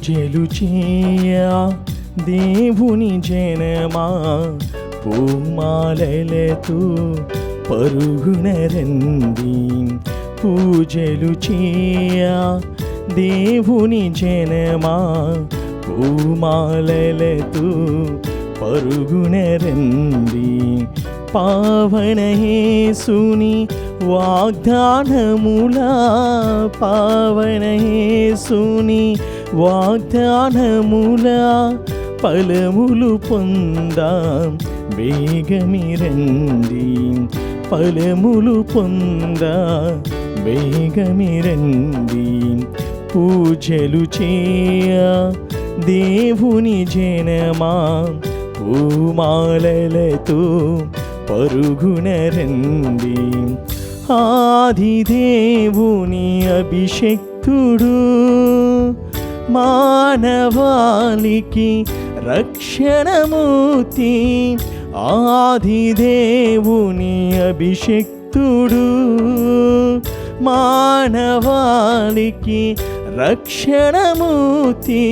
పూజలు చేయ దేవుని జనమా, పూమాలలతో పరుగున రండి. పూజలు చేయ దేవుని జనమా, పూమాలలతో పరుగున రండి. పావన యేసుని వాగ్దానములా, పావన యేసుని వాగ్దానములా ఫలములు పొందాం వేగమిరండి. ఫలములు పొందా వేగమిరండి. పూజలు చేయ దేవుని జనమా, పూమాలలతో పరుగున రండి. ఆదిదేవుని అభిషక్తుడు, మానవాళికి రక్షణమూర్తి. ఆదిదేవుని అభిషక్తుడు, మానవాళికి రక్షణమూర్తి.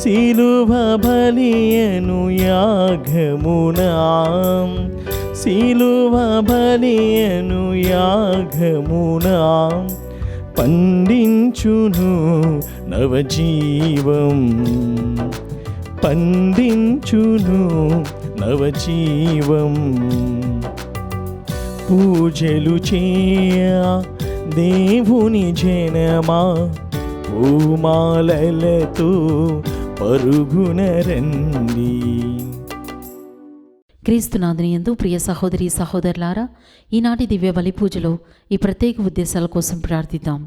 సిలువ బలియను యాగమునా, సిలువ బలియను యాగమునా పండించును నవజీవం, పండించును నవజీవం. పూజలు చేయ దేవుని జనమా, పూమాలలతో పరుగున రండి. క్రీస్తునాథుని యందు ప్రియ సహోదరి సహోదరులారా, ఈనాటి దివ్య బలి పూజలో ఈ ప్రత్యేక ఉద్దేశాల కోసం ప్రార్థిద్దాం.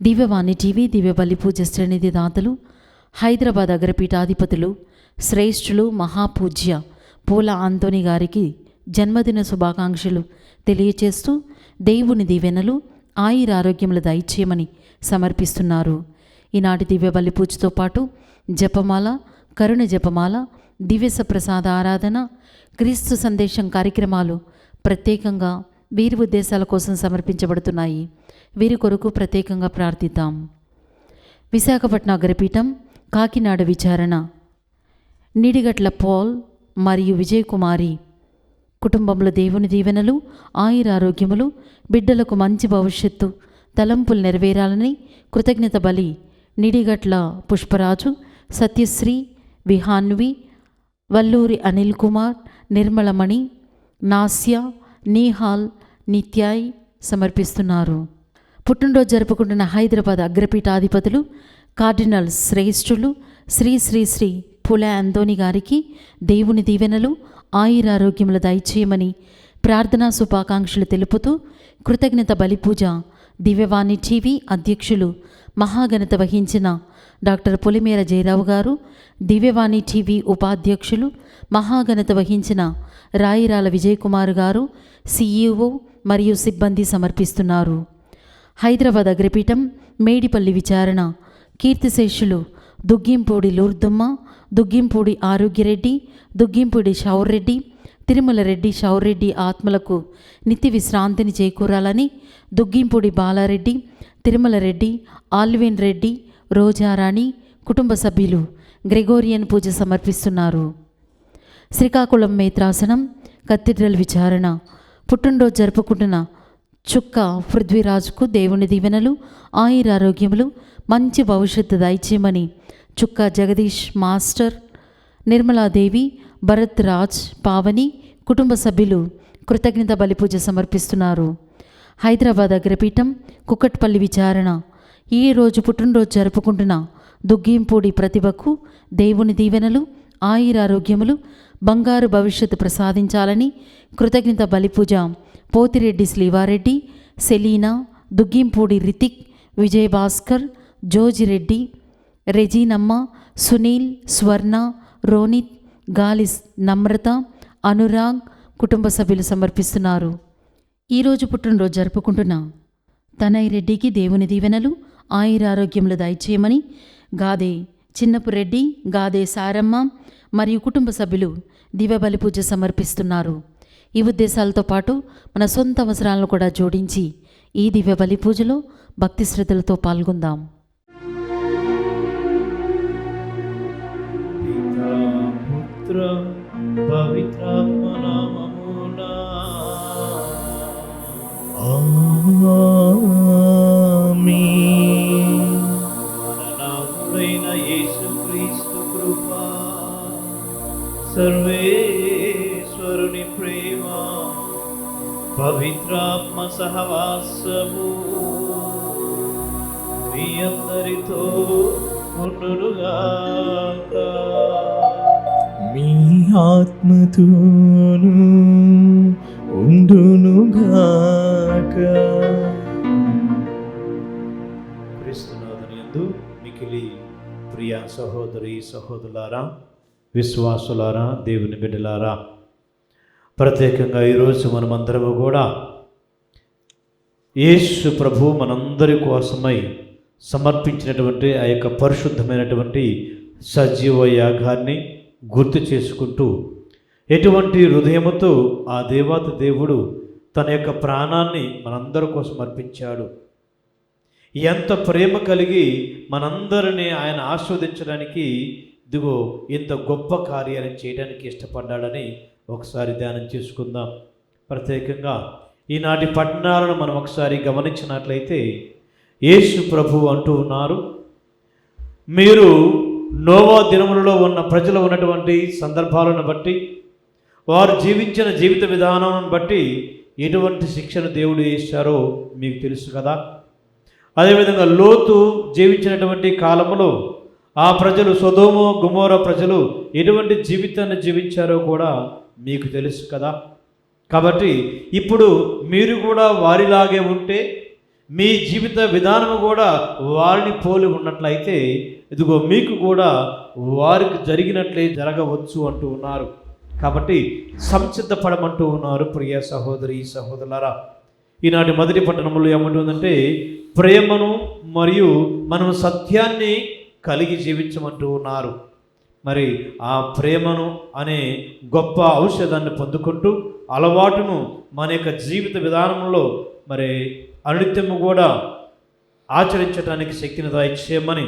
దివ్యవాణి టీవీ దివ్య బలి పూజ శ్రేణిధి దాతలు, హైదరాబాద్ అగ్రపీఠాధిపతులు, శ్రేష్ఠులు మహాపూజ్య పూల ఆంతోని గారికి జన్మదిన శుభాకాంక్షలు తెలియచేస్తూ దేవుని దీవెనలు ఆయురారోగ్యములు దయచేయమని సమర్పిస్తున్నారు. ఈనాటి దివ్య బలి పూజతో పాటు జపమాల, కరుణ జపమాల, దివ్య ప్రసాద ఆరాధన, క్రీస్తు సందేశం కార్యక్రమాలు ప్రత్యేకంగా వీరి ఉద్దేశాల కోసం సమర్పించబడుతున్నాయి. వీరి కొరకు ప్రత్యేకంగా ప్రార్థిద్దాం. విశాఖపట్నం అగ్రపీఠం కాకినాడ విచారణ నిడిగట్ల పాల్ మరియు విజయ్ కుమారి కుటుంబంలో దేవుని దీవెనలు ఆయురారోగ్యములు, బిడ్డలకు మంచి భవిష్యత్తు, తలంపులు నెరవేరాలని కృతజ్ఞత బలి నిడిగట్ల పుష్పరాజు, సత్యశ్రీ, విహాన్వి, వల్లూరి అనిల్ కుమార్, నిర్మలమణి, నాస్య, నీహాల్, నిత్యాయ్ సమర్పిస్తున్నారు. పుట్టినరోజు జరుపుకుంటున్న హైదరాబాద్ అగ్రపీఠాధిపతులు కార్డినల్ శ్రేష్ఠులు శ్రీ శ్రీ శ్రీ పుల ఆంతోని గారికి దేవుని దీవెనలు ఆయురారోగ్యములు దయచేయమని ప్రార్థనా శుభాకాంక్షలు తెలుపుతూ కృతజ్ఞత బలిపూజ దివ్యవాణి టీవీ అధ్యక్షులు మహాఘనత వహించిన డాక్టర్ పొలిమేర జయరావు గారు, దివ్యవాణి టీవీ ఉపాధ్యక్షులు మహాఘనత వహించిన రాయిరాల విజయ్ కుమార్ గారు, సిఇఓ మరియు సిబ్బంది సమర్పిస్తున్నారు. హైదరాబాద్ అగ్రపీఠం మేడిపల్లి విచారణ కీర్తిశేషులు దుగ్గింపూడి లూర్దమ్మ, దుగ్గింపూడి ఆరోగ్యరెడ్డి, దుగ్గింపూడి షౌర్రెడ్డి, తిరుమల రెడ్డి షౌర్రెడ్డి ఆత్మలకు నిత్య విశ్రాంతిని చేకూరాలని దుగ్గింపూడి బాలారెడ్డి, తిరుమల రెడ్డి, ఆల్విన్ రెడ్డి, రోజారాణి కుటుంబ సభ్యులు గ్రెగోరియన్ పూజ సమర్పిస్తున్నారు. శ్రీకాకుళం మేత్రాసనం కథీడ్రల్ విచారణ పుట్టినరోజు జరుపుకుంటున్న చుక్క పృథ్వీరాజ్కు దేవుని దీవెనలు ఆయురారోగ్యములు మంచి భవిష్యత్తు దయచేయమని చుక్క జగదీష్ మాస్టర్, నిర్మలాదేవి, భరత్ రాజ్, పావని కుటుంబ సభ్యులు కృతజ్ఞత బలిపూజ సమర్పిస్తున్నారు. హైదరాబాద్ అగ్రపీఠం కుకట్పల్లి విచారణ ఈరోజు పుట్టినరోజు జరుపుకుంటున్న దుగ్గింపూడి ప్రతిభకు దేవుని దీవెనలు ఆయురారోగ్యములు బంగారు భవిష్యత్తు ప్రసాదించాలని కృతజ్ఞత బలిపూజ పోతిరెడ్డి శ్రీవారెడ్డి, సెలీనా, దుగ్గింపూడి రితిక్, విజయభాస్కర్, జోజిరెడ్డి, రెజీనమ్మ, సునీల్, స్వర్ణ, రోనిత్, గాలిస్ నమ్రత, అనురాగ్ కుటుంబ సభ్యులు సమర్పిస్తున్నారు. ఈరోజు పుట్టినరోజు జరుపుకుంటున్న తనయ్ రెడ్డికి దేవుని దీవెనలు ఆయురారోగ్యములు దయచేయమని గాదే చిన్నపురెడ్డి, గాదే సారమ్మ మరియు కుటుంబ సభ్యులు దివ్య బలి పూజ సమర్పిస్తున్నారు. ఈ ఉద్దేశాలతో పాటు మన సొంత అవసరాలను కూడా జోడించి ఈ దివ్య బలి పూజలో భక్తి శ్రద్ధలతో పాల్గొందాం. పుత్ర పవిత్రాత్మ నామమున ఆమేన్. మన నాథుడైన యేసుక్రీస్తు కృప, సర్వేశ్వరుని ప్రేమ, పవిత్రాత్మ సహవాసము మీ అందరితో ఉండునుగాక. మీ ఆత్మతోను ఉండునుగాక. క్రీస్తునాథుని యందు మిక్కిలి ప్రియ సహోదరి సహోదరులారా, విశ్వాసులారా, దేవుని బిడ్డలారా, ప్రత్యేకంగా ఈరోజు మనమందరము కూడా యేసు ప్రభు మనందరి కోసమై సమర్పించినటువంటి ఆ యొక్క పరిశుద్ధమైనటువంటి సజీవ యాగాన్ని గుర్తు చేసుకుంటూ, ఎటువంటి హృదయముతో ఆ దేవాతి దేవుడు తన యొక్క ప్రాణాన్ని మనందరి కోసం అర్పించాడు, ఎంత ప్రేమ కలిగి మనందరినీ ఆయన ఆస్వాదించడానికి ఇదిగో ఇంత గొప్ప కార్యాన్ని చేయడానికి ఇష్టపడ్డాడని ఒకసారి ధ్యానం చేసుకుందాం. ప్రత్యేకంగా ఈనాటి పట్టణాలను మనం ఒకసారి గమనించినట్లయితే యేసు ప్రభు అంటూ ఉన్నారు, మీరు నోవా దినములలో ఉన్న ప్రజలు ఉన్నటువంటి సందర్భాలను బట్టి, వారు జీవించిన జీవిత విధానాలను బట్టి ఎటువంటి శిక్షను దేవుడు ఇచ్చారో మీకు తెలుసు కదా. అదేవిధంగా లోతు జీవించినటువంటి కాలంలో ఆ ప్రజలు, సొదొమ గొమొర్రా ప్రజలు ఎటువంటి జీవితాన్ని జీవించారో కూడా మీకు తెలుసు కదా. కాబట్టి ఇప్పుడు మీరు కూడా వారిలాగే ఉంటే, మీ జీవిత విధానం కూడా వారిని పోలి ఉన్నట్లయితే ఇదిగో మీకు కూడా వారికి జరిగినట్లే జరగవచ్చు అంటూ ఉన్నారు. కాబట్టి సంసిద్ధపడమంటూ ఉన్నారు ప్రియ సహోదరి సహోదరులారా. ఈనాటి మొదటి పట్టణంలో ఏమంటుందంటే, ప్రేమను మరియు మనం సత్యాన్ని కలిగి జీవించమంటూ ఉన్నారు. మరి ఆ ప్రేమను అనే గొప్ప ఔషధాన్ని పొందుకుంటూ అలవాటును మన యొక్క జీవిత విధానంలో మరి అనునిత్యము కూడా ఆచరించడానికి శక్తిని దయచేయమని,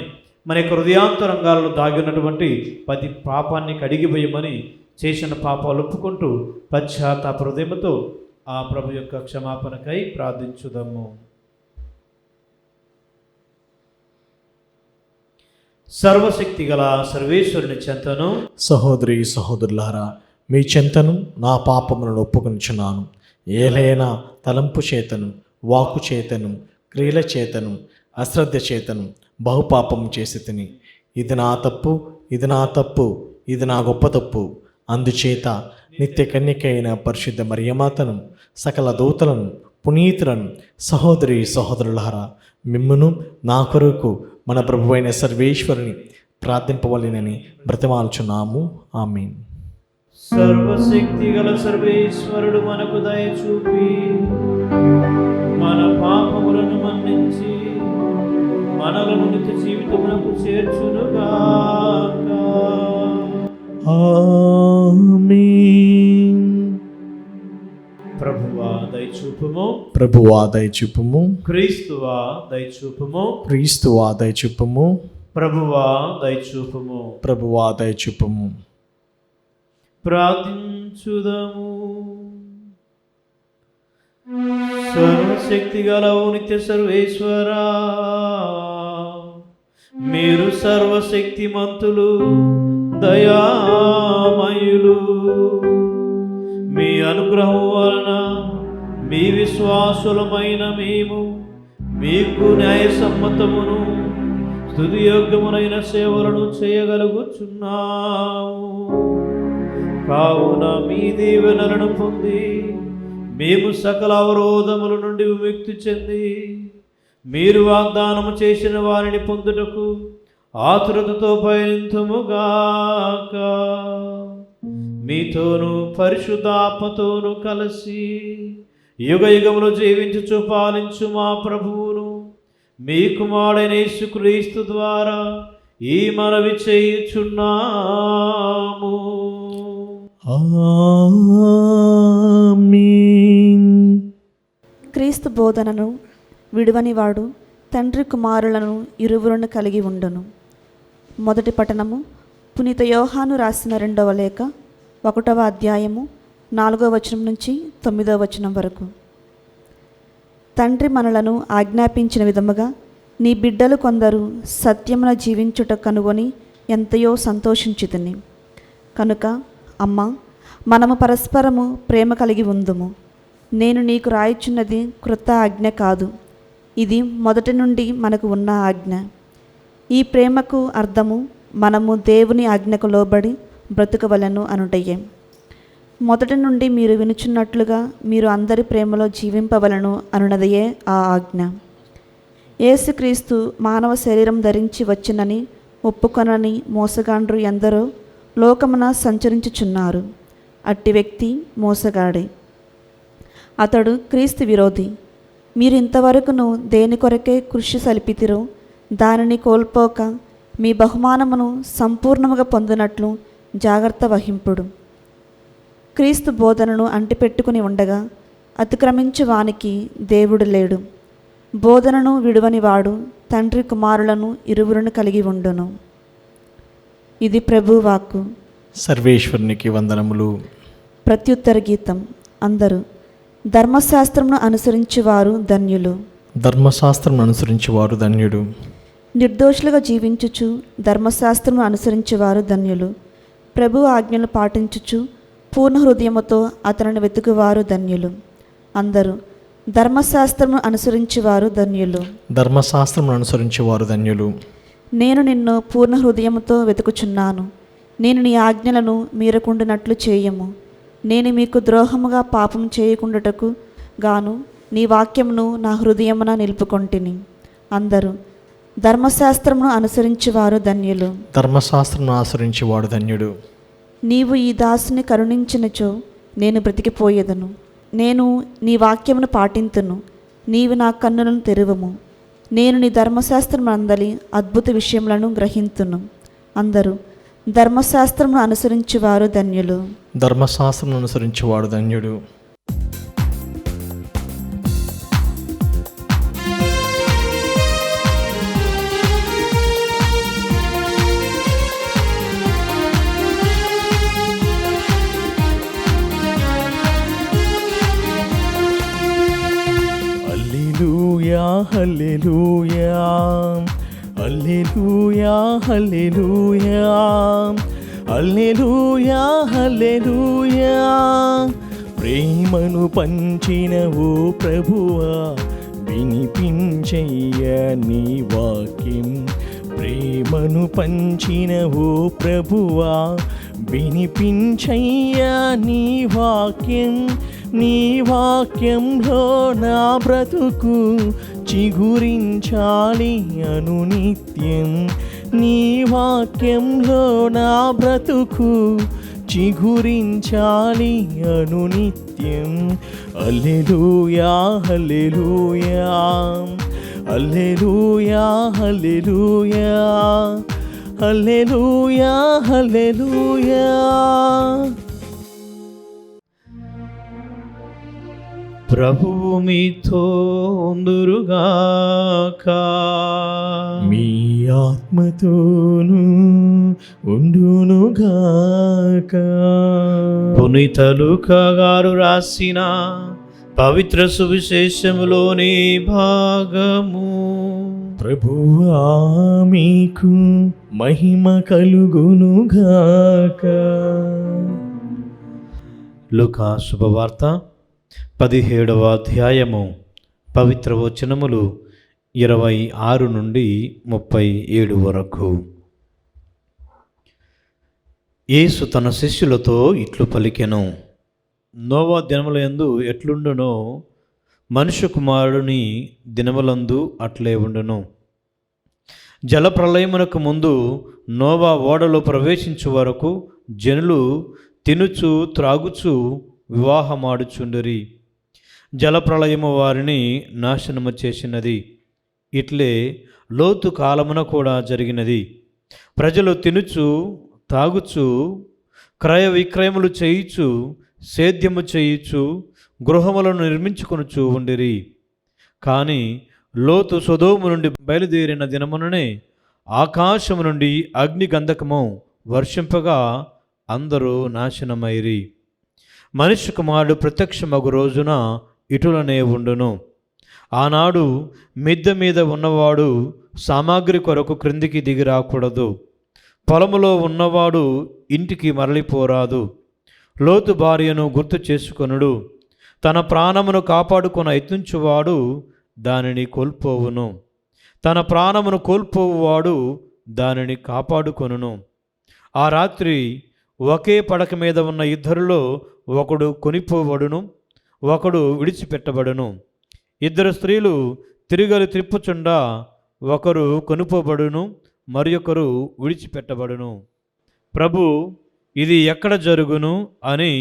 మన యొక్క హృదయాంతరంగాలలో దాగి ఉన్నటువంటి ప్రతి పాపాన్ని కడిగిపోయమని, చేసిన పాపాలు ఒప్పుకుంటూ పశ్చాత్తాప హృదయముతో ఆ ప్రభు యొక్క క్షమాపణకై ప్రార్థించుదాము. సర్వశక్తి గల సర్వేశ్వరుని చెంతను, సహోదరి సహోదరులారా, మీ చెంతను నా పాపములను ఒప్పుకొనుచున్నాను. ఏలైనా తలంపు చేతను, వాకు చేతను, క్రియల చేతను, అశ్రద్ధ చేతను బహుపాపము చేసి తిని, ఇది నా తప్పు, ఇది నా తప్పు, ఇది నా గొప్ప తప్పు. అందుచేత నిత్య కన్యకైన పరిశుద్ధ మరియమాతను, సకల దూతలను, పునీతులను, సహోదరి సహోదరులారా, మిమ్మును నా కొరకు మన ప్రభువైన సర్వేశ్వరుని ప్రార్థింపవలెనని బ్రతిమాలుచున్నాము. ఆమేన్. సర్వశక్తి గల సర్వేశ్వరుడు మనకు దయ చూపి మన పాపములను మన్నించి మనలను నిత్య జీవితమునకు చేర్చునుగాక. ఆమేన్. ప్రభువా దయచూపుము, ప్రభువా దయచూపుము, క్రీస్తువా దయచూపుము, క్రీస్తువా దయచూపుము, ప్రభువా దయచూపుము. ప్రభువా దయచూపుము. ప్రార్థించుదము. సర్వశక్తి గల నిత్య సర్వేశ్వరా, మీరు సర్వశక్తిమంతులు, దయామయులు. మీ అనుగ్రహం వలన మీ విశ్వాసులమైన మేము మీకు న్యాయసమ్మతమును స్తుతియోగ్యమునైన సేవలను చేయగలుగుచున్నాము. కావున మీ దీవెనలను పొంది మేము సకల అవరోధముల నుండి విముక్తి చెంది మీరు వాగ్దానము చేసిన వారిని పొందుటకు ఆతురతతో పయనింతుముగాక. మీతోను పరిశుద్ధాత్మతోను కలిసి యుగ యుగములు జీవించుచు పాలించు మా ప్రభువును మీ కుమారుడైన యేసుక్రీస్తు ద్వారా ఈ మనవి చేయుచున్నాము. ఆమేన్. క్రీస్తు బోధనను విడువనివాడు తండ్రి కుమారులను ఇరువులను కలిగి ఉండును. మొదటి పట్టణము పునీత యోహాను రాసిన 2వ లేఖ 1వ అధ్యాయము 4వ వచనం నుంచి 9వ వచనం వరకు. తండ్రి మనలను ఆజ్ఞాపించిన విధముగా నీ బిడ్డలు కొందరు సత్యమున జీవించుట కనుగొని ఎంతయో సంతోషించుతుని. కనుక అమ్మా, మనము పరస్పరము ప్రేమ కలిగి ఉందుము. నేను నీకు రాయిచున్నది క్రొత్త ఆజ్ఞ కాదు, ఇది మొదటి నుండి మనకు ఉన్న ఆజ్ఞ. ఈ ప్రేమకు అర్థము మనము దేవుని ఆజ్ఞకు లోబడి బ్రతుకవలెను అనుటయే. మొదటి నుండి మీరు వినుచున్నట్లుగా మీరు అందరి ప్రేమలో జీవింపవలను అనున్నదయే ఆ ఆజ్ఞ. యేసుక్రీస్తు మానవ శరీరం ధరించి వచ్చినని ఒప్పుకొనని మోసగాండ్రు ఎందరో లోకమున సంచరించుచున్నారు. అట్టి వ్యక్తి మోసగాడే, అతడు క్రీస్తు విరోధి. మీరు ఇంతవరకును దేని కొరకే కృషి సలిపితిరో దానిని కోల్పోక మీ బహుమానమును సంపూర్ణముగా పొందినట్లు జాగ్రత్త వహింపుడు. క్రీస్తు బోధనను అంటిపెట్టుకుని ఉండగా అతిక్రమించు వానికి దేవుడు లేడు. బోధనను విడువని వాడు తండ్రి కుమారులను ఇరువురును కలిగి ఉండును. ఇది ప్రభు వాక్కు. సర్వేశ్వరునికి వందనములు. ప్రత్యుత్తర గీతం. అందరూ ధర్మశాస్త్రమును అనుసరించువారు ధన్యులు. ధర్మశాస్త్రం అనుసరించేవారు ధన్యుడు. నిర్దోషులుగా జీవించుచు ధర్మశాస్త్రమును అనుసరించేవారు ధన్యులు. ప్రభు ఆజ్ఞలు పాటించుచు పూర్ణ హృదయముతో అతనిని వెతుకువారు ధన్యులు. అందరూ ధర్మశాస్త్రమును అనుసరించేవారు ధన్యులు. ధర్మశాస్త్రం అనుసరించేవారు ధన్యులు. నేను నిన్ను పూర్ణ హృదయముతో వెతుకుచున్నాను. నేను నీ ఆజ్ఞలను మీరకుండునట్లు చేయము. నేను మీకు ద్రోహముగా పాపం చేయకుండుటకు గాను నీ వాక్యమును నా హృదయమున నిలుపుకొంటిని. అందరూ ధర్మశాస్త్రమును అనుసరించేవారు ధన్యులు. ధర్మశాస్త్రం ఆచరించేవాడు ధన్యుడు. నీవు ఈ దాసుని కరుణించినచో నేను బ్రతికిపోయేదను. నేను నీ వాక్యమును పాటింతును. నీవు నా కన్నులను తెరువము. నేను నీ ధర్మశాస్త్రం అందలి అద్భుత విషయములను గ్రహింతును. అందరూ ధర్మశాస్త్రమును అనుసరించేవారు ధన్యులు. ధర్మశాస్త్రం అనుసరించేవాడు ధన్యుడు. హల్లెలూయా హల్లెలూయా హల్లెలూయా హల్లెలూయా హల్లెలూయా హల్లెలూయా. ప్రేమను పంచిన ఓ ప్రభువా, వినిపించయ్య నీ వాక్యం. ప్రేమను పంచిన ఓ ప్రభువా, వినిపించయ్య నీ వాక్యం. నీ వాక్యంలో నా బ్రతుకు చిగురించాలి అనునిత్యం. నీ వాక్యంలో నా బ్రతుకు చిగురించాలి అనునిత్యం. హల్లెలూయా హల్లెలూయా హల్లెలూయా హల్లెలూయా హల్లెలూయా హల్లెలూయా. ప్రభువు మీతో ఉందురుగాక. మీ ఆత్మతోను ఉండునుగాక. పునీత లూకా గారు రాసిన పవిత్ర సువిశేషములోని భాగము. ప్రభువా మీకు మహిమ కలుగునుగాక. లూకా శుభవార్త 17వ అధ్యాయము పవిత్ర వచనములు 26 నుండి 37 వరకు. యేసు తన శిష్యులతో ఇట్లు పలికెను. నోవా దినములందు ఎట్లుండునో మనుష్య కుమారుని దినములందు అట్లే ఉండును. జలప్రలయమునకు ముందు నోవా ఓడలో ప్రవేశించు వరకు జనులు తినుచు త్రాగుచు వివాహమాడుచుండిరి. జలప్రళయము వారిని నాశనము చేసినది. ఇట్లే లోతు కాలమున కూడా జరిగినది. ప్రజలు తినుచు తాగుచు క్రయ విక్రయములు చేయుచు సేద్యము చేయుచు గృహములను నిర్మించుకొనుచు ఉండిరి. కానీ లోతు సొదోము నుండి బయలుదేరిన దినముననే ఆకాశము నుండి అగ్ని గంధకము వర్షింపగా అందరూ నాశనమైరి. మనిషి కుమారుడు ప్రత్యక్షమగు రోజున ఇటులనే ఉండును. ఆనాడు మిద్దె మీద ఉన్నవాడు సామాగ్రి కొరకు క్రిందికి దిగి రాకూడదు. పొలములో ఉన్నవాడు ఇంటికి మరలిపోరాదు. లోతు భార్యను గుర్తు చేసుకొనుడు. తన ప్రాణమును కాపాడుకొన యత్నించువాడు దానిని కోల్పోవును. తన ప్రాణమును కోల్పోవువాడు దానిని కాపాడుకొనును. ఆ రాత్రి ఒకే పడక మీద ఉన్న ఇద్దరిలో ఒకడు కొనిపోబడును, ఒకడు విడిచిపెట్టబడును. ఇద్దరు స్త్రీలు తిరుగలి త్రిప్పుచుండా ఒకరు కొనుపోబడును, మరి ఒకరు విడిచిపెట్టబడును. ప్రభు, ఇది ఎక్కడ జరుగును అని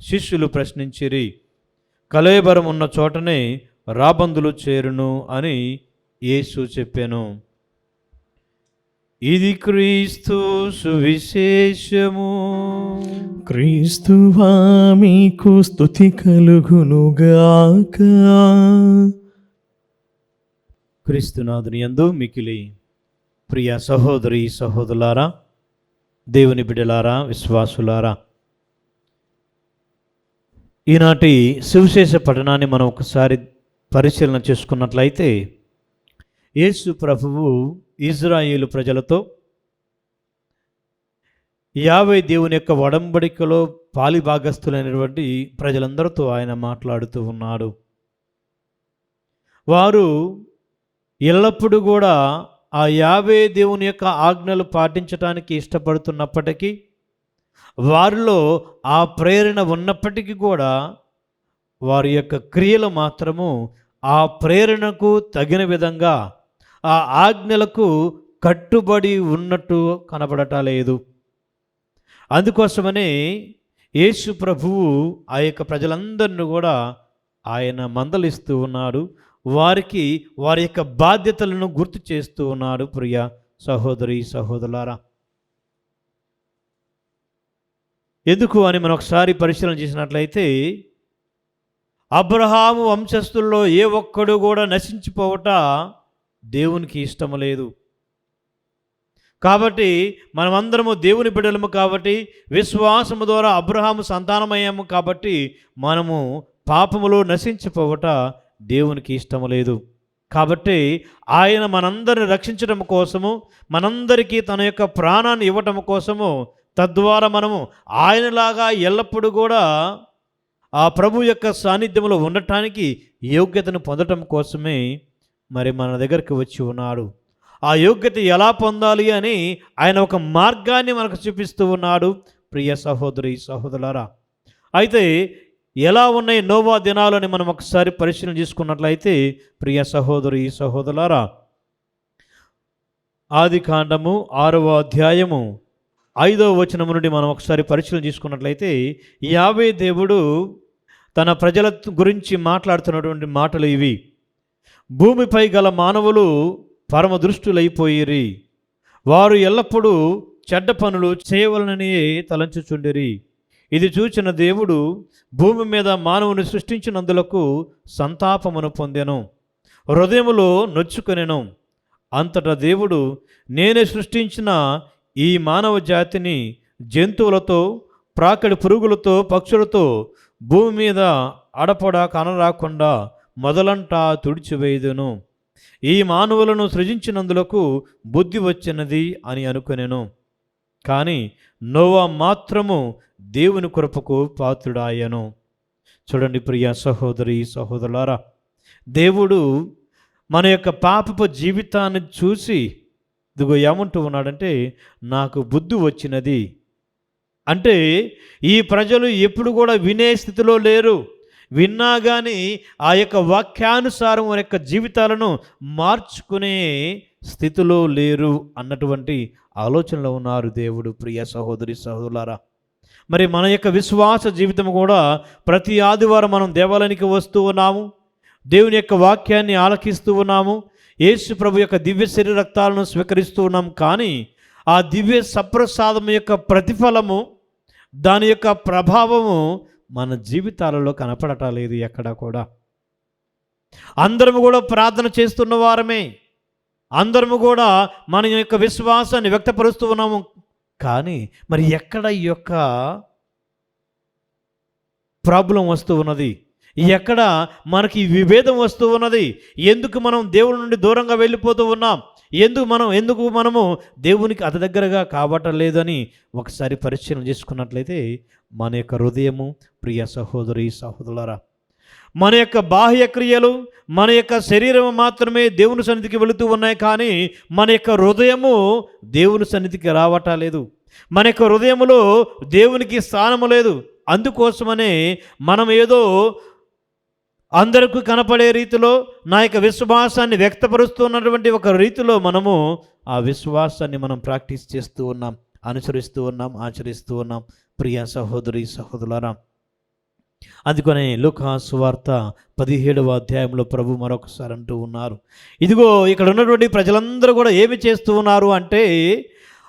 శిష్యులు ప్రశ్నించిరి. కళేబరం ఉన్న చోటనే రాబందులు చేరును అని యేసు చెప్పాను. ఇది క్రీస్తు సువిశేషము. క్రీస్తువా మీకు స్తుతి కలుగునుగాక. క్రీస్తునాథుని యందు మికిలి ప్రియ సహోదరి సహోదరులారా, దేవుని బిడ్డలారా, విశ్వాసులారా, ఈనాటి సువిశేష పఠనాన్ని మనం ఒకసారి పరిశీలన చేసుకున్నట్లయితే, యేసు ప్రభువు ఇజ్రాయేలు ప్రజలతో యావే దేవుని యొక్క ఒడంబడికలో పాలిభాగస్థులైనటువంటి ప్రజలందరితో ఆయన మాట్లాడుతూ ఉన్నాడు. వారు ఎల్లప్పుడూ కూడా ఆ యావే దేవుని యొక్క ఆజ్ఞలు పాటించడానికి ఇష్టపడుతున్నప్పటికీ, వారిలో ఆ ప్రేరణ ఉన్నప్పటికీ కూడా వారి యొక్క క్రియలు మాత్రము ఆ ప్రేరణకు తగిన విధంగా ఆ ఆజ్ఞలకు కట్టుబడి ఉన్నట్టు కనబడటలేదు. అందుకోసమనే యేసు ప్రభువు ఆ యొక్క ప్రజలందరినీ కూడా ఆయన మందలిస్తూ ఉన్నాడు. వారికి వారి యొక్క బాధ్యతలను గుర్తు చేస్తూ ఉన్నాడు. ప్రియ సహోదరి సహోదరులారా, ఎందుకు అని మనం ఒకసారి పరిశీలన చేసినట్లయితే, అబ్రహాము వంశస్థుల్లో ఏ ఒక్కడు కూడా నశించిపోవట దేవునికి ఇష్టం లేదు. కాబట్టి మనమందరము దేవుని బిడ్డలము కాబట్టి, విశ్వాసము ద్వారా అబ్రహాము సంతానమయ్యాము కాబట్టి, మనము పాపములో నశించిపోవట దేవునికి ఇష్టం లేదు. కాబట్టి ఆయన మనందరిని రక్షించడం కోసము, మనందరికీ తన యొక్క ప్రాణాన్ని ఇవ్వటం కోసము, తద్వారా మనము ఆయనలాగా ఎల్లప్పుడూ కూడా ఆ ప్రభు యొక్క సాన్నిధ్యంలో ఉండటానికి యోగ్యతను పొందటం కోసమే మరి మన దగ్గరికి వచ్చి ఉన్నాడు. ఆ యోగ్యత ఎలా పొందాలి అని ఆయన ఒక మార్గాన్ని మనకు చూపిస్తూ ఉన్నాడు. ప్రియ సహోదరి సహోదరులారా, అయితే ఎలా ఉన్నాయి నోవా దినాలని మనం ఒకసారి పరిశీలన చేసుకున్నట్లయితే, ప్రియ సహోదరి సహోదరులారా, ఆది కాండము 6వ అధ్యాయము 5వ వచనము నుండి మనం ఒకసారి పరిశీలన చేసుకున్నట్లయితే, యావే దేవుడు తన ప్రజల గురించి మాట్లాడుతున్నటువంటి మాటలు ఇవి. భూమిపై గల మానవులు పరమ దృష్టులైపోయిరి. వారు ఎల్లప్పుడూ చెడ్డ పనులు చేయవలనని తలంచుచుండిరి. ఇది చూచిన దేవుడు భూమి మీద మానవుని సృష్టించినందులకు సంతాపమును పొందెను, హృదయములో నొచ్చుకొనెను. అంతటా దేవుడు, నేనే సృష్టించిన ఈ మానవ జాతిని జంతువులతో, ప్రాకడి పురుగులతో, పక్షులతో భూమి మీద అడపడా కనరాకుండా మొదలంటా తుడిచివేయుదును. ఈ మానవులను సృజించినందులకు బుద్ధి వచ్చినది అని అనుకొనెను. కానీ నోవా మాత్రము దేవుని కృపకు పాత్రుడాయను. చూడండి ప్రియ సహోదరి సహోదరులారా, దేవుడు మన యొక్క పాపపు జీవితాన్ని చూసి ఇదిగో ఏమంటూ ఉన్నాడంటే, నాకు బుద్ధి వచ్చినది. అంటే ఈ ప్రజలు ఎప్పుడు కూడా వినే స్థితిలో లేరు. విన్నా కానీ ఆ యొక్క వాక్యానుసారం వారి యొక్క జీవితాలను మార్చుకునే స్థితిలో లేరు అన్నటువంటి ఆలోచనలో ఉన్నారు దేవుడు. ప్రియ సహోదరి సహోదరులారా, మరి మన యొక్క విశ్వాస జీవితం కూడా ప్రతి ఆదివారం మనం దేవాలయానికి వస్తూ ఉన్నాము, దేవుని యొక్క వాక్యాన్ని ఆలకిస్తూ ఉన్నాము, యేసు ప్రభు యొక్క దివ్య శరీర రక్తాలను స్వీకరిస్తూ ఉన్నాం. కానీ ఆ దివ్య సప్రసాదం యొక్క ప్రతిఫలము, దాని యొక్క ప్రభావము మన జీవితాలలో కనపడటలేదు ఎక్కడా కూడా. అందరము కూడా ప్రార్థన చేస్తున్న వారమే, అందరము కూడా మన యొక్క విశ్వాసాన్ని వ్యక్తపరుస్తూ ఉన్నాము. కానీ మరి ఎక్కడ ఈ యొక్క ప్రాబ్లం వస్తూ ఉన్నది, ఎక్కడ మనకి ఈ విభేదం వస్తూ ఉన్నది, ఎందుకు మనం దేవుని నుండి దూరంగా వెళ్ళిపోతూ ఉన్నాం, ఎందుకు మనము దేవునికి అతి దగ్గరగా కావటం లేదని ఒకసారి పరిశీలన చేసుకున్నట్లయితే మన యొక్క హృదయము, ప్రియ సహోదరి సహోదరులారా, మన యొక్క బాహ్య క్రియలు, మన యొక్క శరీరం మాత్రమే దేవుని సన్నిధికి వెళుతూ ఉన్నాయి, కానీ మన యొక్క హృదయము దేవుని సన్నిధికి రావటం లేదు. మన యొక్క హృదయములో దేవునికి స్థానము లేదు. అందుకోసమనే మనం ఏదో అందరికీ కనపడే రీతిలో నా యొక్క విశ్వాసాన్ని వ్యక్తపరుస్తున్నటువంటి ఒక రీతిలో మనము ఆ విశ్వాసాన్ని మనం ప్రాక్టీస్ చేస్తూ ఉన్నాం, అనుసరిస్తూ ఉన్నాం, ఆచరిస్తూ ఉన్నాం. ప్రియ సహోదరి సహోదరులారా, అందుకనే లూకా సువార్త 17వ అధ్యాయంలో ప్రభు మరొకసారి అంటూ ఉన్నారు, ఇదిగో ఇక్కడ ఉన్నటువంటి ప్రజలందరూ కూడా ఏమి చేస్తూ ఉన్నారు అంటే,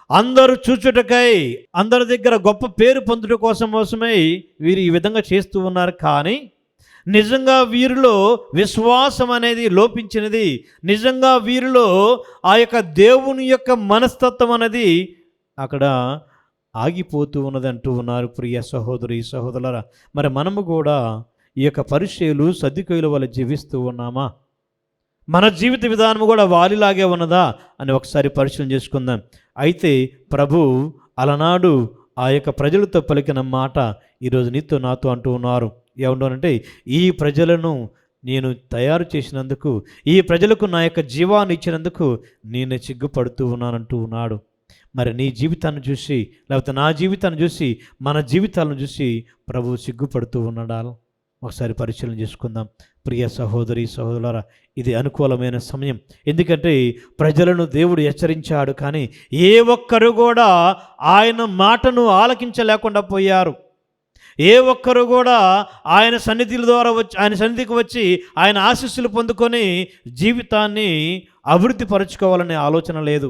అందరూ చూచుటకై, అందరి దగ్గర గొప్ప పేరు పొందుట కోసమై వీరు ఈ విధంగా చేస్తూ ఉన్నారు. కానీ నిజంగా వీరిలో విశ్వాసం అనేది లోపించినది. నిజంగా వీరిలో ఆ యొక్క దేవుని యొక్క మనస్తత్వం అనేది అక్కడ ఆగిపోతూ ఉన్నది అంటూ ఉన్నారు. ప్రియ సహోదరి సహోదరులారా, మరి మనము కూడా ఈ యొక్క పరిచయులు సద్దుకయుల వల్ల జీవిస్తూ ఉన్నామా? మన జీవిత విధానం కూడా వారిలాగే ఉన్నదా అని ఒకసారి పరిశీలన చేసుకుందాం. అయితే ప్రభు అలనాడు ఆ యొక్క ప్రజలతో పలికిన మాట ఈరోజు నీతో నాతో అంటూ ఉన్నారు. ఏమంటానంటే, ఈ ప్రజలను నేను తయారు చేసినందుకు, ఈ ప్రజలకు నా యొక్క జీవాన్ని ఇచ్చినందుకు నేను సిగ్గుపడుతూ ఉన్నానంటూ ఉన్నాడు. మరి నీ జీవితాన్ని చూసి, లేకపోతే నా జీవితాన్ని చూసి, మన జీవితాలను చూసి ప్రభు సిగ్గుపడుతూ ఉన్నాడా? ఒకసారి పరిశీలన చేసుకుందాం. ప్రియ సహోదరి సహోదరులారా, ఇది అనుకూలమైన సమయం. ఎందుకంటే ప్రజలను దేవుడు హెచ్చరించాడు, కానీ ఏ ఒక్కరు కూడా ఆయన మాటను ఆలకించలేకుండా పోయారు. ఏ ఒక్కరు కూడా ఆయన సన్నిధుల ద్వారా ఆయన సన్నిధికి వచ్చి ఆయన ఆశీస్సులు పొందుకొని జీవితాన్ని అభివృద్ధి పరుచుకోవాలనే ఆలోచన లేదు.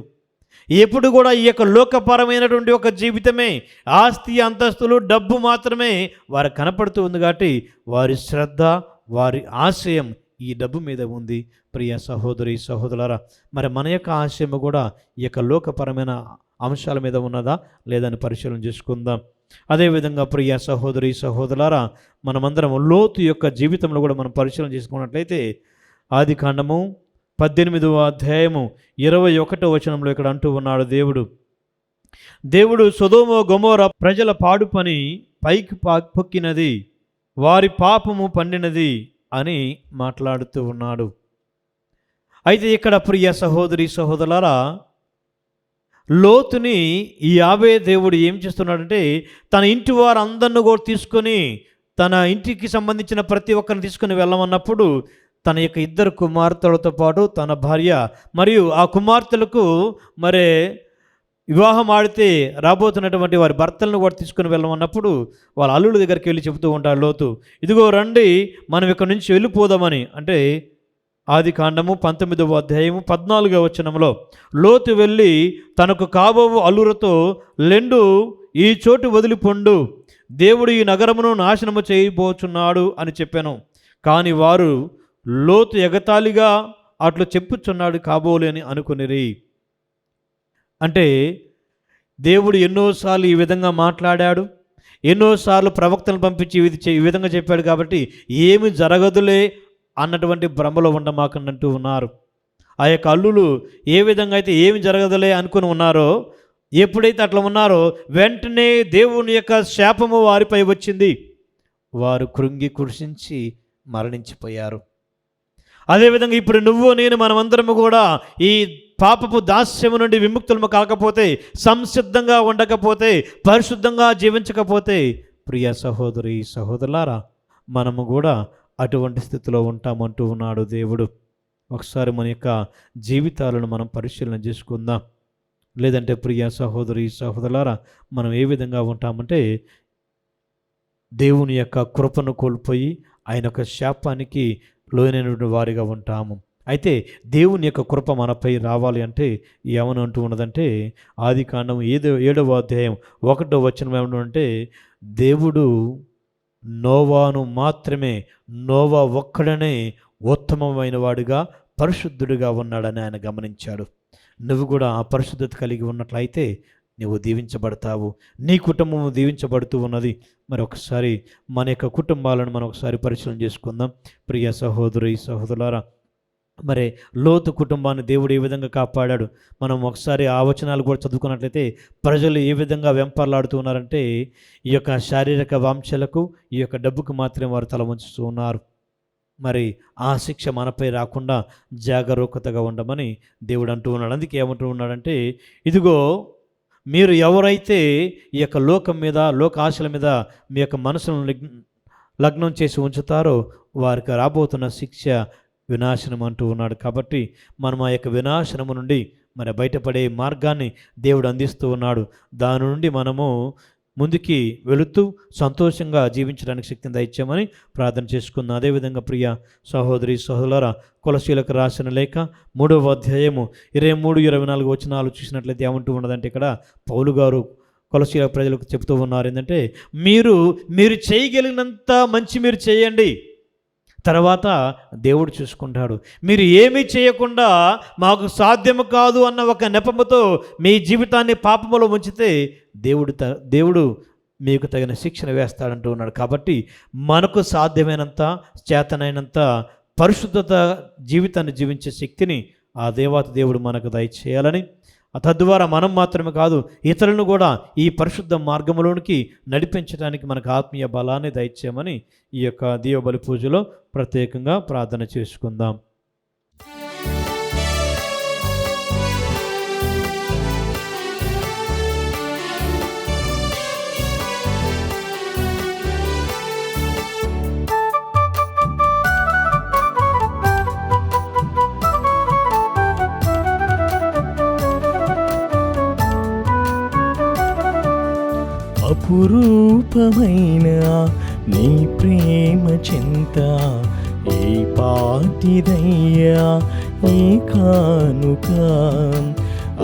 ఎప్పుడు కూడా ఈ యొక్క లోకపరమైనటువంటి ఒక జీవితమే, ఆస్తి అంతస్తులు డబ్బు మాత్రమే వారికి కనపడుతూ ఉంది. కాబట్టి వారి శ్రద్ధ, వారి ఆశయం ఈ డబ్బు మీద ఉంది. ప్రియ సహోదరి సహోదరులారా, మరి మన యొక్క ఆశయం కూడా ఈ యొక్క లోకపరమైన అంశాల మీద ఉన్నదా లేదని పరిశీలన చేసుకుందాం. అదేవిధంగా ప్రియ సహోదరి సహోదరులారా, మనమందరం లోతు యొక్క జీవితంలో కూడా మనం పరిశీలన చేసుకున్నట్లయితే ఆదికాండము 18వ అధ్యాయము 21వ వచనంలో ఇక్కడ అంటూ ఉన్నాడు దేవుడు సొదొమ గొమొర్రా ప్రజల పాడు పని పైకి పొక్కినది, వారి పాపము పండినది అని మాట్లాడుతూ ఉన్నాడు. అయితే ఇక్కడ ప్రియ సహోదరి సహోదరులారా, లోతుని ఈ యావే దేవుడు ఏం చేస్తున్నాడంటే, తన ఇంటి వారందరిని కూడా తీసుకొని, తన ఇంటికి సంబంధించిన ప్రతి ఒక్కరిని తీసుకొని వెళ్ళమన్నప్పుడు తన యొక్క 2 కుమార్తెలతో పాటు తన భార్య మరియు ఆ కుమార్తెలకు మరి వివాహం ఆడితే రాబోతున్నటువంటి వారి భర్తలను కూడా తీసుకుని వెళ్ళమన్నప్పుడు వాళ్ళ అల్లుల దగ్గరికి వెళ్ళి చెబుతూ ఉంటాడు లోతు, ఇదిగో రండి మనం ఇక్కడ నుంచి వెళ్ళిపోదామని. అంటే ఆదికాండము 19వ అధ్యాయము 14వ వచనంలో, లోతు వెళ్ళి తనకు కాబోవు అల్లులతో, లెండు ఈ చోటు వదిలిపొండు, దేవుడు ఈ నగరమును నాశనము చేయబోచున్నాడు అని చెప్పాను. కానీ వారు లోతు ఎగతాళిగా అట్లు చెప్పుచున్నాడు కాబోలు అని అనుకునిరి. అంటే దేవుడు ఎన్నోసార్లు ఈ విధంగా మాట్లాడాడు, ఎన్నోసార్లు ప్రవక్తలను పంపించి ఈ విధంగా చెప్పాడు. కాబట్టి ఏమి జరగదులే అన్నటువంటి భ్రమలో ఉండమాకంటూ ఉన్నారు. ఆ యొక్క అల్లులు ఏ విధంగా అయితే ఏమి జరగదులే అనుకుని ఉన్నారో, ఎప్పుడైతే అట్లా ఉన్నారో వెంటనే దేవుని యొక్క శాపము వారిపై వచ్చింది. వారు కృంగి కృషించి మరణించిపోయారు. అదేవిధంగా ఇప్పుడు నువ్వు నేను మనమందరము కూడా ఈ పాపపు దాస్యము నుండి విముక్తులము కాకపోతే, సంసిద్ధంగా ఉండకపోతే, పరిశుద్ధంగా జీవించకపోతే, ప్రియ సహోదరి సహోదరులారా, మనము కూడా అటువంటి స్థితిలో ఉంటామంటూ ఉన్నాడు దేవుడు. ఒకసారి మన యొక్క జీవితాలను మనం పరిశీలన చేసుకుందాం. లేదంటే ప్రియ సహోదరి సహోదరులారా, మనం ఏ విధంగా ఉంటామంటే దేవుని యొక్క కృపను కోల్పోయి ఆయన యొక్క శాపానికి లోనైనటువంటి వారిగా ఉంటాము. అయితే దేవుని యొక్క కృప మనపై రావాలి అంటే ఏమని అంటూ ఉన్నదంటే, ఆదికాండం 7వ అధ్యాయం 1వ వచనం ఏమంటే, దేవుడు నోవాను మాత్రమే, నోవా ఒక్కడనే ఉత్తమమైన వాడుగా పరిశుద్ధుడిగా ఉన్నాడని ఆయన గమనించాడు. నువ్వు కూడా ఆ పరిశుద్ధత కలిగి ఉన్నట్లయితే నువ్వు దీవించబడతావు, నీ కుటుంబం దీవించబడుతూ ఉన్నది. మరి ఒకసారి మన యొక్క కుటుంబాలను మనం ఒకసారి పరిశీలన చేసుకుందాం. ప్రియ సహోదరి సహోదరులారా, మరి లోతు కుటుంబాన్ని దేవుడు ఏ విధంగా కాపాడాడు మనం ఒకసారి ఆ వచనాలు కూడా చదువుకున్నట్లయితే ప్రజలు ఏ విధంగా వెంపర్లాడుతూ ఉన్నారంటే ఈ యొక్క శారీరక వాంఛలకు, ఈ యొక్క డబ్బుకు మాత్రమే వారు తల వంచుతూ ఉన్నారు. మరి ఆ శిక్ష మనపై రాకుండా జాగరూకతగా ఉండమని దేవుడు అంటూ ఉన్నాడు. అందుకే ఏమంటూ ఉన్నాడంటే, ఇదిగో మీరు ఎవరైతే ఈ యొక్క లోకం మీద, లోక ఆశల మీద మీ యొక్క మనసును లగ్నం చేసి ఉంచుతారో వారికి రాబోతున్న శిక్ష వినాశనం అంటూ ఉన్నాడు. కాబట్టి మనం ఆ యొక్క వినాశనము నుండి మరి బయటపడే మార్గాన్ని దేవుడు అందిస్తూ ఉన్నాడు. దాని నుండి మనము ముందుకి వెళుతూ సంతోషంగా జీవించడానికి శక్తిని దయచేయమని ప్రార్థన చేసుకుందాం. అదేవిధంగా ప్రియ సహోదరి సహోదరులారా, కొలసీలకు రాసిన లేఖ 3వ అధ్యాయము 23-24 వచనాలు చూసినట్లయితే ఏమంటూ ఉన్నదంటే, ఇక్కడ పౌలు గారు కొలసీల ప్రజలకు చెబుతూ ఉన్నారు ఏంటంటే, మీరు చేయగలిగినంత మంచి మీరు చేయండి, తర్వాత దేవుడు చూసుకుంటాడు. మీరు ఏమీ చేయకుండా మాకు సాధ్యము కాదు అన్న ఒక నెపముతో మీ జీవితాన్ని పాపములో ఉంచితే దేవుడు మీకు తగిన శిక్షణ వేస్తాడంటూ ఉన్నాడు. కాబట్టి మనకు సాధ్యమైనంత, చేతనైనంత పరిశుద్ధత జీవితాన్ని జీవించే శక్తిని ఆ దేవాతి దేవుడు మనకు దయచేయాలని, తద్వారా మనం మాత్రమే కాదు ఇతరులను కూడా ఈ పరిశుద్ధ మార్గంలోనికి నడిపించడానికి మనకు ఆత్మీయ బలాన్ని దయచేయమని ఈ యొక్క దీవబలి పూజలో ప్రత్యేకంగా ప్రార్థన చేసుకుందాం. అపురూపమైన నీ ప్రేమ చింత ఏ పాటిదయ్యా ఈ కానుక.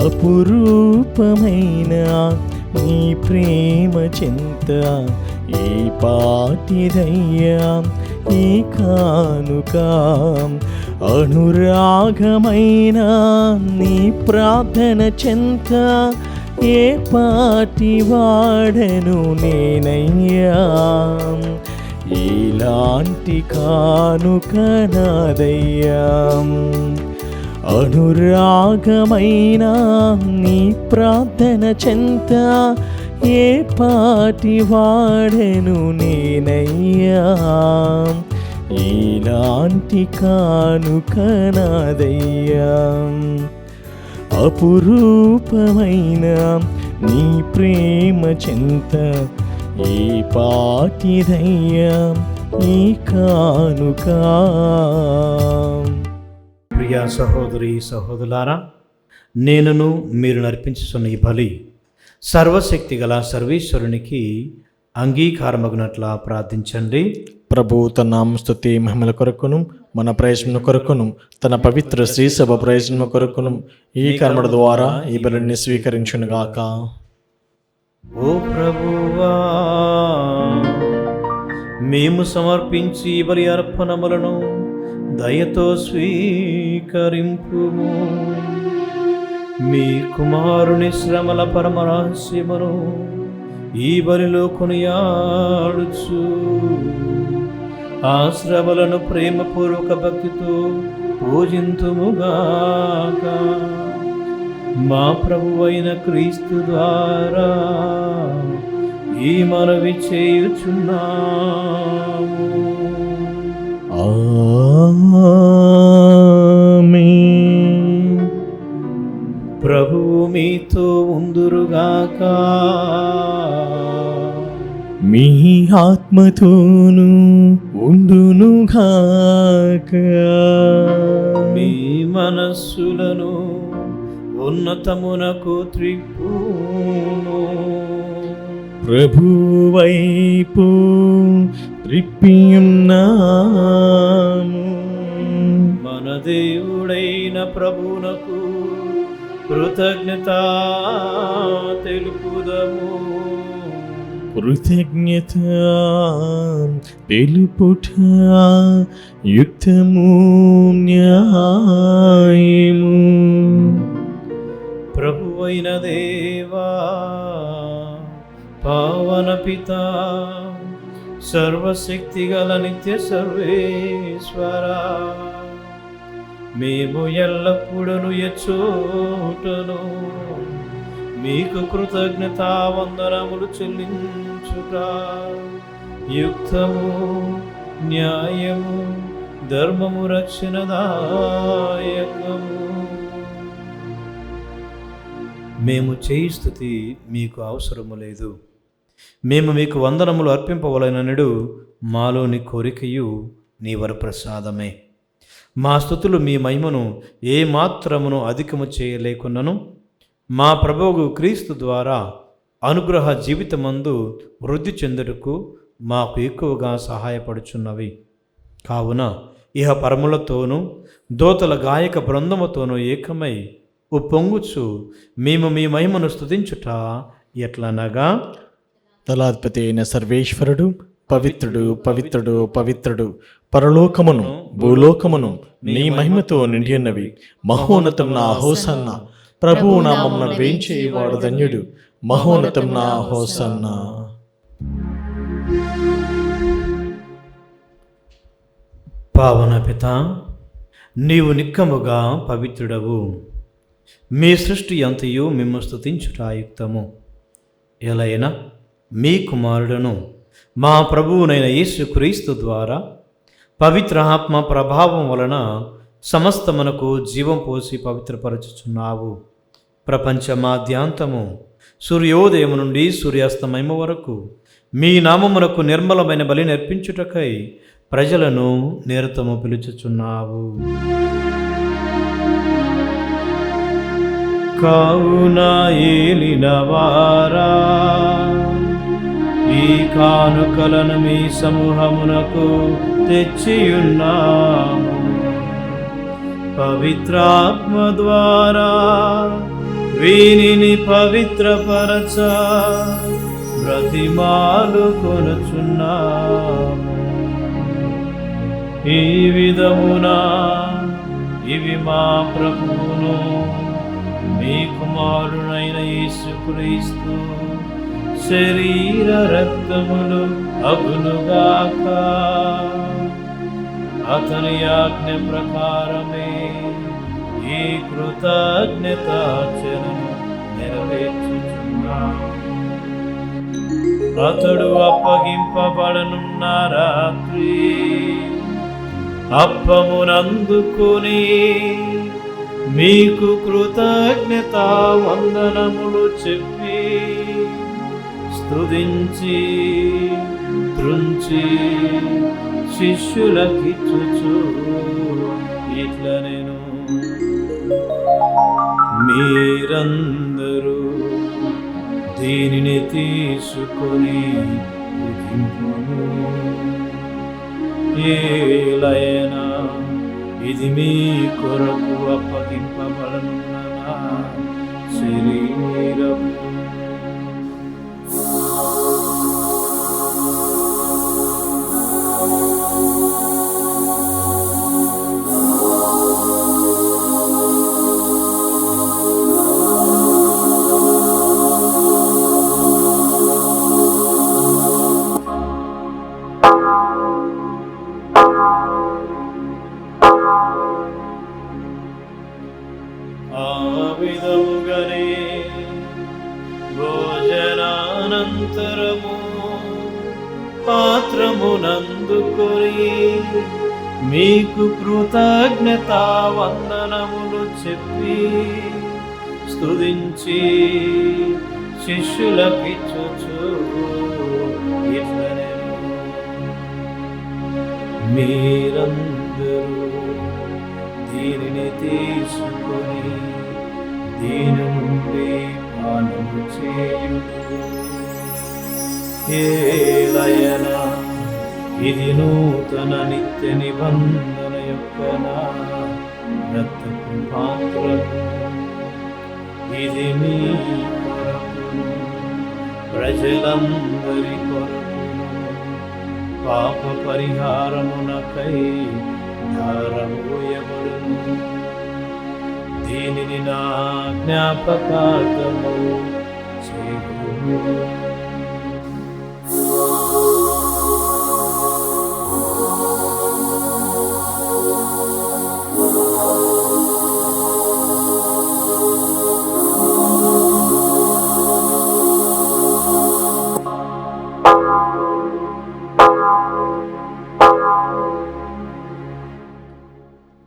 అపురూపమైన నీ ప్రేమ చింత ఏ పాటిదయ్యా ఈ కానుక. అనురాగమైన నీ ప్రార్థన చింత ఏ పాటి వాడను నేనయ్యా. ఇలాంటి కానుక నాదయ్యా. అనురాగమైన నీ ప్రార్థన చెంత ఏ పాటి వాడను నేనయ్యా. ఇలాంటి కానుక నాదయ్యా. అపురూపమైన నీ ప్రేమ చింత ఈ పాటిదయ్యా ఈ కానుక. ప్రియా సహోదరి సహోదరులారా, నేనును మీరు నర్పించుతున్న ఈ బలి సర్వశక్తి గల సర్వేశ్వరునికి అంగీకారమగునట్లా ప్రార్థించండి. ప్రభు తన నామస్తుతి మహిమల కొరకును మన ప్రయోజనం కొరకును తన పవిత్ర శ్రీసభ ప్రయోజనం కొరకును ఈ కర్మల ద్వారా ఈ బలిని స్వీకరించునుగాక. ఓ ప్రభువా, మేము సమర్పించి ఈ బలి అర్పణములను దయతో స్వీకరింపుము. మీ కుమారుని శ్రమల పరమ రహస్యమును ఈ బలిలో కొనియాడుచు ఆ శ్రమలను ప్రేమపూర్వక భక్తితో పూజింతుముగాక. మా ప్రభువైన క్రీస్తు ద్వారా ఈ మనవి చేయుచున్నాము. ఆమేన్. ప్రభువు మీతో ఉందురుగాక. మీ ఆత్మతోను ఉండునుగాక. మీ మనస్సులను ఉన్నతమునకు త్రిప్పును. ప్రభువైపు త్రిప్పియున్నాము. మన దేవుడైన ప్రభువునకు కృతజ్ఞత తెలుపుదము. కృతజ్ఞత తెలుపుట యుక్తము న్యాయము. ప్రభువైన దేవా, పిత, సర్వశక్తిగల నిత్య సర్వేశ్వరా, మేము ఎల్లప్పుడూ ఎచ్చోటను మీకు కృతజ్ఞతావందనములు చెల్లించుట యుక్తము, న్యాయము, ధర్మము, రక్షణదాయకము. మేము చేయి స్తుతి మీకు అవసరము లేదు. మేము మీకు వందనములు అర్పింపవలనడు మాలోని కోరికయు నీ వరప్రసాదమే. మా స్తుతులు మీ మహిమను ఏమాత్రమును అధికము చేయలేకున్నను మా ప్రభువు క్రీస్తు ద్వారా అనుగ్రహ జీవితమందు వృద్ధి చెందుటకు మాకు ఎక్కువగా సహాయపడుచున్నవి. కావున ఇహ పరములతోనూ దోతల గాయక బృందముతోనూ ఏకమై ఉప్పొంగుచు మేము మీ మహిమను స్తుతించుట ఎట్లనగా, దళాధిపతి అయిన సర్వేశ్వరుడు పవిత్రుడు, పవిత్రుడు, పవిత్రుడు, పరలోకమును భూలోకమును నీ మహిమతో నిండి ఉన్నవి. మహోన్నతం నా హోసన్న, ప్రభువు నామమున వేంచేవాడు ధన్యుడు. మహోన్నతం నా హోసన్న. పావన పిత, నీవు నిక్కముగా పవిత్రుడవు. మీ సృష్టి అంతయు మిమ్ము స్తుతించుట యుక్తము. ఎలైనా మీ కుమారుడును మా ప్రభువునైన యేసుక్రీస్తు ద్వారా పవిత్ర ఆత్మ ప్రభావం వలన సమస్తమునకు జీవం పోసి పవిత్రపరచుచున్నావు. ప్రపంచమాద్యాంతము సూర్యోదయం నుండి సూర్యాస్తమయం వరకు మీ నామమునకు నిర్మలమైన బలి నేర్పించుటకై ప్రజలను నిరతము పిలుచుచున్నావు. కావున ఏలినవారా, ఈ కానుకలను మీ సమూహమునకు తెచ్చియున్నాము. పవిత్రాత్మ ద్వారా వీనిని పవిత్రపరచ బ్రతిమాలు కొనుచున్నాము. ఈ విధమున ఇవి మా ప్రభువును మీ కుమారుడైన యేసుక్రీస్తు శరీర రక్తములు అగునుగాక. అతని ఆజ్ఞ ప్రకారమే ఈ కృతజ్ఞతాచరణను నెరవేర్చుచున్నాము. అతడు అప్పగింపబడనున్న రాత్రి అప్పమునందుకొని మీకు కృతజ్ఞతా వందనములు చెప్పి స్తుతించి త్రుంచి శిష్యులకిచ్చుచు ఇట్లా నేను, మీరందరూ దీనిని తీసుకొని భుజింపుము. ఏలైనా ఇది మీ కొరకు అప్పగింపబడనున్న నా శరీరము. భోజనానంతరము పాత్రమునందుకొని మీకు కృతజ్ఞతా వందనములు చెప్పి స్తుతించి శిష్యులకిచ్చుచు ఇట్లా నేను, మీరందరూ దీనిని తీసుకొని దీని నుండి పానము చేయుడు. ఏలయనా ఇది నూతన నిత్య నిబంధన యొక్క నా రక్తపు పాత్రము. ఇది మీ కొరకు ప్రజలందరి కొరకు పాప పరిహారమునకై ధారమూయబడును. దీనిని నా జ్ఞాపకార్థము చేయుము.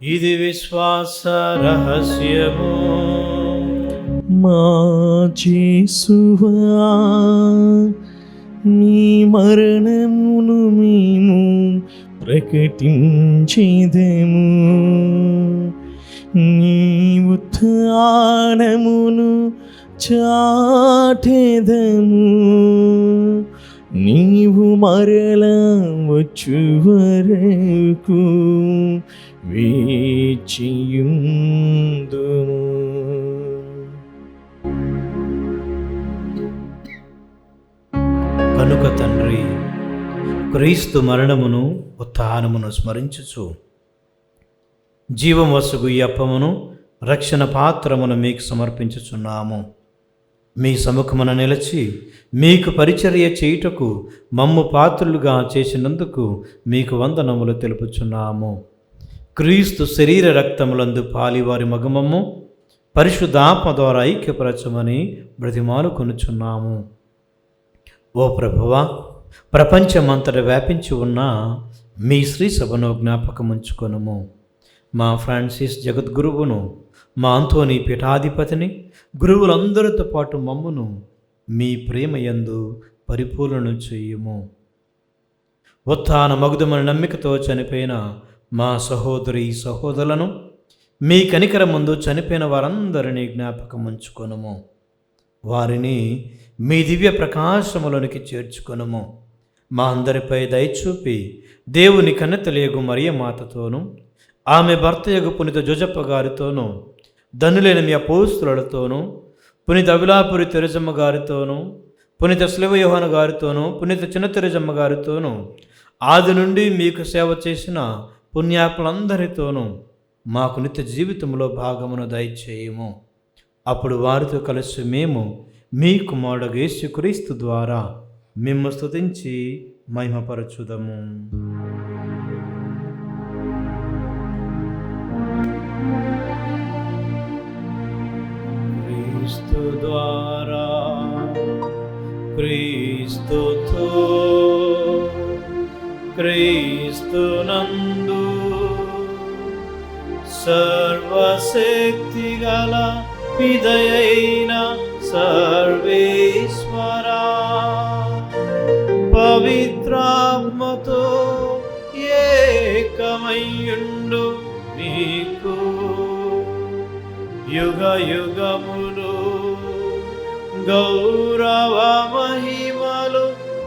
ఇది విశ్వాస రహస్యము. మా యేసువా, నీ మరణమును మేము ప్రకటించేదము, నీ ఉత్థానమును చాటెదము, నీవు మరల వచ్చు వరకు వేచియుందుము. కనుక తండ్రి, క్రీస్తు మరణమును ఉత్థానమును స్మరించుచు జీవం వసుగు ఈ అప్పమును రక్షణ పాత్రమును మీకు సమర్పించుచున్నాము. మీ సముఖమున నిలిచి మీకు పరిచర్య చేయుటకు మమ్ము పాత్రులుగా చేసినందుకు మీకు వందనములు తెలుపుచున్నాము. క్రీస్తు శరీర రక్తములందు పాలివారి మగమము పరిశుద్ధాత్మ ద్వారా ఐక్యపరచమని బ్రతిమాలు కొనుచున్నాము. ఓ ప్రభువా, ప్రపంచమంతటా వ్యాపించి ఉన్న మీ శ్రీ సభను జ్ఞాపకముంచుకొనుము. మా ఫ్రాన్సిస్ జగద్గురువును, మా అంతోని పీఠాధిపతిని, గురువులందరితో పాటు మమ్మును మీ ప్రేమయందు పరిపూర్ణ చేయుము. ఉత్థాన మగుదమని నమ్మికతో చనిపోయిన మా సహోదరి సహోదరులను, మీ కనికర ముందు చనిపోయిన వారందరినీ జ్ఞాపకముంచుకొనుము. వారిని మీ దివ్య ప్రకాశములోనికి చేర్చుకొనుము. మా అందరిపై దయచూపి దేవుని కన్నెతలియగు మరియ మాతతోనూ, ఆమె భర్త యగు పునీత జోజప్ప గారితోనూ, ధనులైన మీ అపోస్తులతోనూ, పునీత అవిలాపురి తెరజమ్మ గారితోనూ, పునీత శిలువ యోహాను గారితోనూ, పునీత చిన్న తెరజమ్మ గారితోనూ, ఆది నుండి మీకు సేవ చేసిన పుణ్యాత్ములందరితోనూ మాకు నిత్య జీవితంలో భాగమును దయచేయము. అప్పుడు వారితో కలిసి మేము మీ కుమారుడు యేసుక్రీస్తు ద్వారా మిమ్ము స్తుతించి మహిమపరచుదము. క్రీస్తు ద్వారా, క్రీస్తుతో, క్రీస్తునందు సర్వశక్తి గల పిదయైన సర్వేశ్వరా, పవిత్రాత్మతో ఏకమయ్యుండు నీకు యుగ యుగములు గౌరవ మహిమలు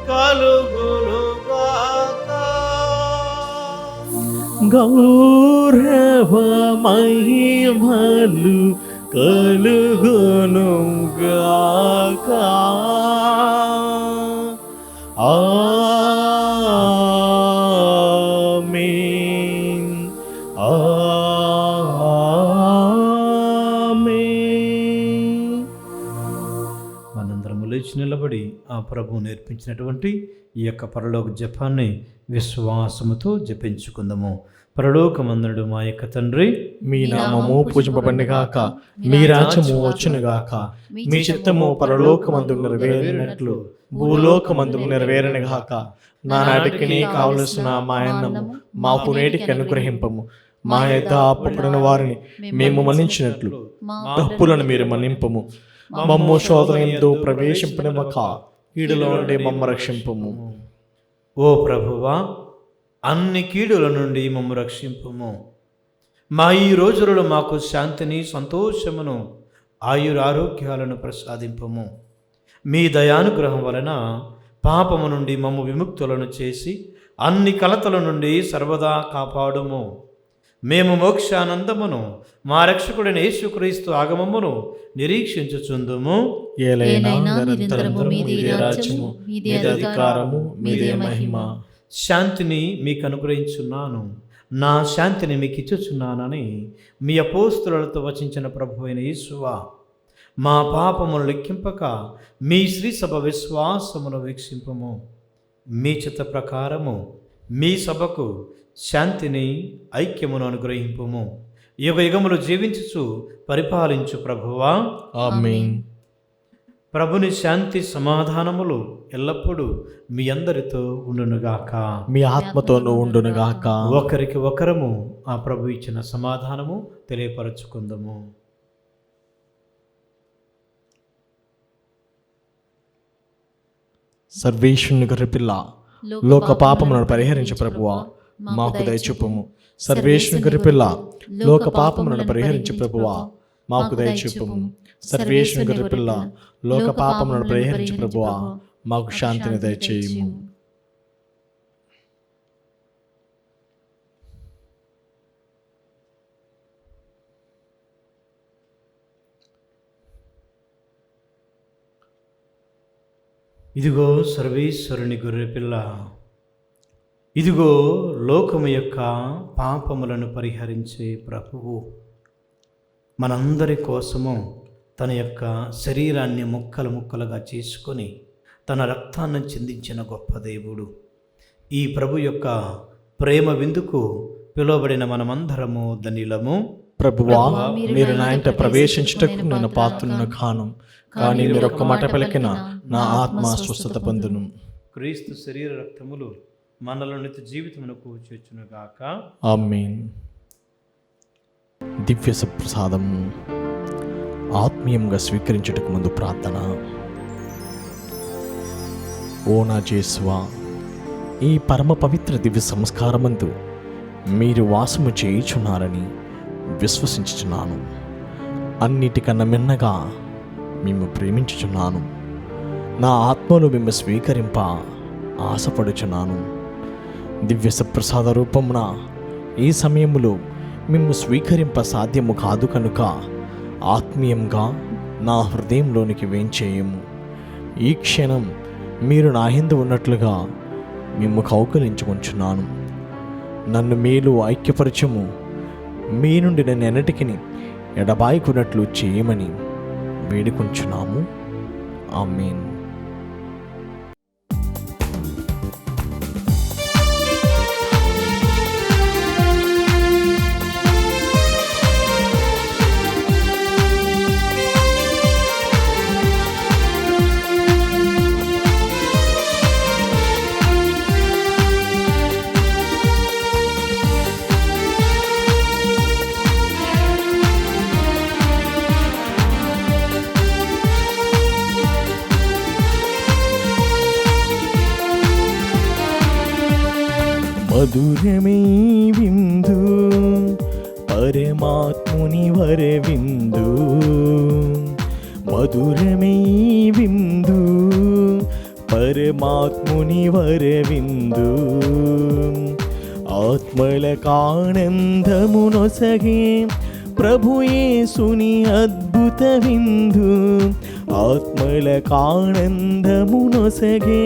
కలుగును గాక. గౌరవ మహిమలు కలుగును గాక. ఆమేన్. ఆమేన్. మనందరము లేచి నిలబడి ఆ ప్రభువు నేర్పించినటువంటి ఈ యొక్క పరలోక జపాన్ని విశ్వాసముతో జపించుకుందాము. పరలోకమందుడు మా యొక్క తండ్రి, మీ నామము పూజింపబడినగాక, మీ రాజ్యము వచ్చునుగాక, మీ చిత్తము పరలోకమందు నెరవేరినట్లు భూలోకమందు నెరవేరనుగాక. నానాటికి కావలసిన మా అన్నము మాకు నేటికి అనుగ్రహింపము. మా యొద్ద అప్పుపడిన వారిని మేము మన్నించినట్లు తప్పులను మీరు మన్నింపము. మమ్ము శోధన యందు ప్రవేశింపనివ్వక కీడులో నుండి మమ్మ రక్షింపము. ఓ ప్రభువా, అన్ని కీడుల నుండి మమ్ము రక్షింపుము. మా ఈ రోజులలో మాకు శాంతిని, సంతోషమును, ఆయురారోగ్యాలను ప్రసాదింపము. మీ దయానుగ్రహం వలన పాపము నుండి మమ్ము విముక్తులను చేసి అన్ని కలతల నుండి సర్వదా కాపాడుము. మేము మోక్షానందమును, మా రక్షకుడైన యేసుక్రీస్తు ఆగమమును నిరీక్షించుచుందుము. ఏలైనా నిరంతరము మీదే రాజ్యము, మీదే అధికారము, మీదే మహిమ. శాంతిని మీకు అనుగ్రహించున్నాను, నా శాంతిని మీకు ఇచ్చుచున్నానని మీ అపోస్తులతో వచించిన ప్రభు అయిన యేసువా, మా పాపమును లెక్కింపక మీ శ్రీ సభ విశ్వాసమును వీక్షింపము. మీ చిత్త ప్రకారము మీ సభకు శాంతిని, ఐక్యమును అనుగ్రహింపుము. యుగ యుగములు జీవించుచు పరిపాలించు ప్రభువా. ఆమేన్. ప్రభుని శాంతి సమాధానములు ఎల్లప్పుడూ మీ అందరితో ఉండునుగాక. మీ ఆత్మతోనూ ఉండునుగాక. ఒకరికి ఒకరము ఆ ప్రభు ఇచ్చిన సమాధానము తెలియపరచుకుందాము. సర్వేశ్వరుని గొర్రెపిల్ల, లోక పాపములను పరిహరించు ప్రభువా, మాకు దయచూపుము. సర్వేశ్వరుని గొర్రెపిల్ల, లోక పాపములను పరిహరించు ప్రభువా, మాకు దయచూపుము. సర్వేశ్వరుని గొర్రెపిల్ల, లోక పాపములను పరిహరించు ప్రభువా, మాకు శాంతిని దయచేయుము. ఇదిగో సర్వేశ్వరుని గొర్రెపిల్ల, ఇదిగో లోకము యొక్క పాపములను పరిహరించే ప్రభువు. మనందరి కోసము తన యొక్క శరీరాన్ని ముక్కలు ముక్కలుగా చేసుకొని తన రక్తాన్ని చిందించిన గొప్ప దేవుడు. ఈ ప్రభు యొక్క ప్రేమ విందుకు పిలువబడిన మనమందరము ధన్యులము. ప్రభువా, మీరు నా ఇంట ప్రవేశించుటకు నేను పాత్రులను కాను, కానీ మీరు ఒక్క మాట పలికిన నా ఆత్మ స్వస్థత పొందును. క్రీస్తు శరీర రక్తములు మనలో నిత్య జీవితమునకు చేర్చునుగాక. ఆమేన్. దివ్య సప్రసాదము ఆత్మీయంగా స్వీకరించుటకు ముందు ప్రార్థన. ఓ నా యేసువా, ఈ పరమ పవిత్ర దివ్య సంస్కారమందు మీరు వాసము చేయుచున్నారని విశ్వసించుచున్నాను. అన్నిటికన్నా మిన్నగా మేము ప్రేమించుచున్నాను. నా ఆత్మలో మేము స్వీకరింప ఆశపడుచున్నాను. దివ్య సప్రసాద రూపమున ఈ సమయములో మేము స్వీకరింప సాధ్యము కాదు కనుక ఆత్మీయంగా నా హృదయంలోనికి వేంచేయము. ఈ క్షణం మీరు నా యందు ఉన్నట్లుగా మేము కౌగిలించుకొంచున్నాను. నన్ను మీలో ఐక్యపరచము. మీ నుండి నేను ఎన్నటికి ఎడబాయికున్నట్లు చేయమని వేడుకొంచున్నాము. ఆమేన్. మధురమే విందు పరమాత్ముని వరవిందు. మధురమే విందు పరమాత్ముని వరవిందు. ఆత్మలకానందమునొసగే ప్రభుయేసుని అద్భుత విందు. ఆత్మలకానందమునొసగే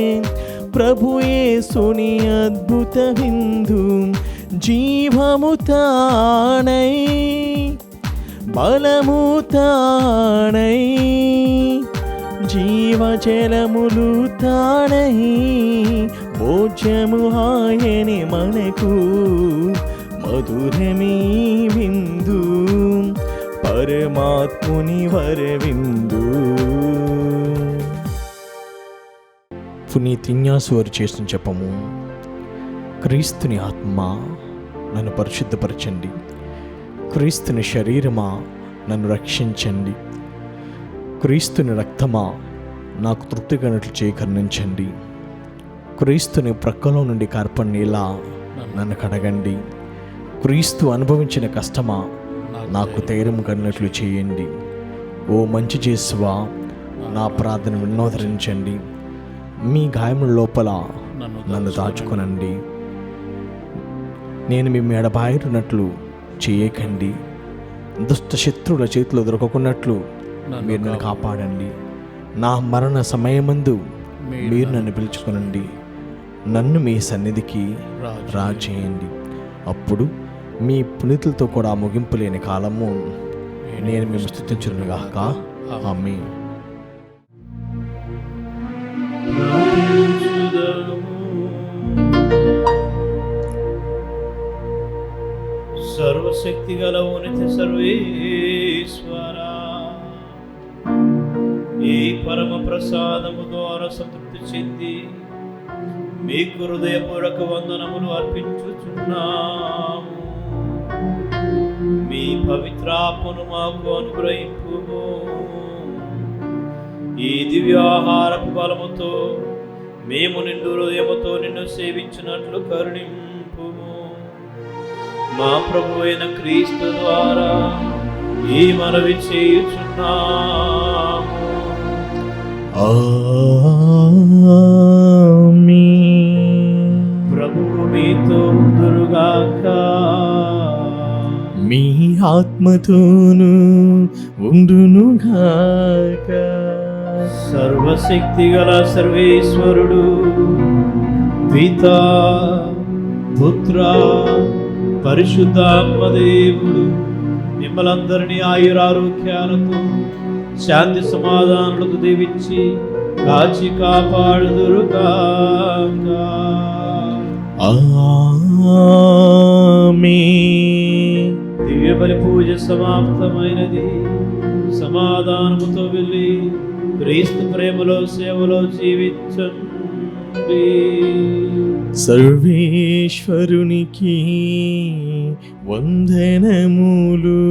ప్రభుయేసుని అద్భుత విందు. జీవము తానై బలము తానై జీవజలములు తానై భోజ్యము ఆయని మనకు. మధురమీ విందు పరమాత్ముని వరవిందు. పునీతిన్యాసు వారు చేసిన జపము. క్రీస్తుని ఆత్మ నన్ను పరిశుద్ధపరచండి. క్రీస్తుని శరీరమా నన్ను రక్షించండి. క్రీస్తుని రక్తమా నాకు తృప్తిగనట్లు చేకరణించండి. క్రీస్తుని ప్రక్కలో నుండి కార్పణ నీలా నన్ను కడగండి. క్రీస్తు అనుభవించిన కష్టమా నాకు ధైర్యం కలిగినట్లు చేయండి. ఓ మంచి యేసువా, నా ప్రార్థన వినోదరించండి. మీ గాయముల లోపల నన్ను దాచుకొనండి. నేను మీ ఎడబాయునట్లు చేయకండి. దుష్ట శత్రువుల చేతిలో దొరకకున్నట్లు మీరు నన్ను కాపాడండి. నా మరణ సమయమందు మీరు నన్ను పిలుచుకొనండి. నన్ను మీ సన్నిధికి రాజేయండి. అప్పుడు మీ పునీతులతో కూడా ముగింపు లేని కాలము నేను మేము స్తుతించునుగాక. ఆమేన్. సర్వశక్తి గల ఉన్నత సర్వేశ్వరా, ఈ పరమ ప్రసాదము ద్వారా సంతృప్తి చెంది మీకు హృదయపూర్వక వందనములు అర్పించుచున్నాము. మీ పవిత్రాత్మను మాకు అనుగ్రహింపుము. ఈ దివ్యాహారపు బలముతో మేము నిండు హృదయముతో నిన్ను సేవించినట్లు కరుణింపుము. మా ప్రభు అయిన క్రీస్తు ద్వారా ఈ మనవి చేయుచున్నాము. ఆమేన్. ప్రభువు మీతో ఉందురుగాక. మీ ఆత్మతోను ఉండునుగాక. సర్వశక్తి గల సర్వేశ్వరుడు పితా పుత్ర పరిశుద్ధాత్మదేవుడు మిమ్మలందరినీ ఆయురారోగ్యాలతో శాంతి సమాధానాలతో దీవించి కాచి కాపాడుదురుగాక. ఆమేన్. దివ్య బలి పూజ సమాప్తమైనది. సమాధానముతో వెళ్ళి క్రీస్తు ప్రేమలో సేవలో జీవించండి. సర్వేశ్వరునికి వందనములు.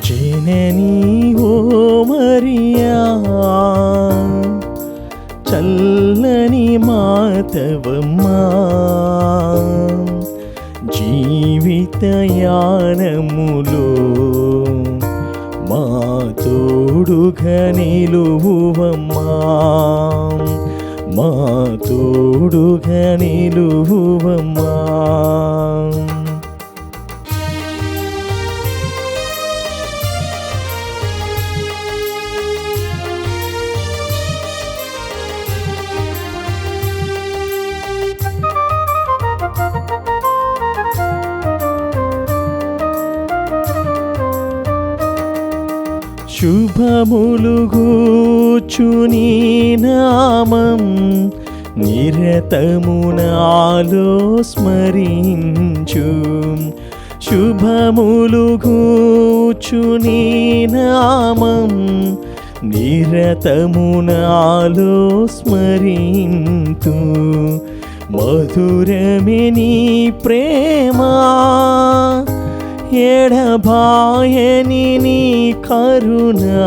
జననీ ఓ మరియా, చల్లని మాతవమ్మా, జీవితయానములో మా తోడుగా నిలువువమ్మా, మా తోడుగా నిలువువమ్మా. శుభములు గూర్చుని నామం నిరతము నాలో స్మరించు. శుభములు గూర్చుని నామం నిరతము నాలో స్మరింతు. మధురమే నీ ప్రేమా, ఎడబాయని నీ కరుణా,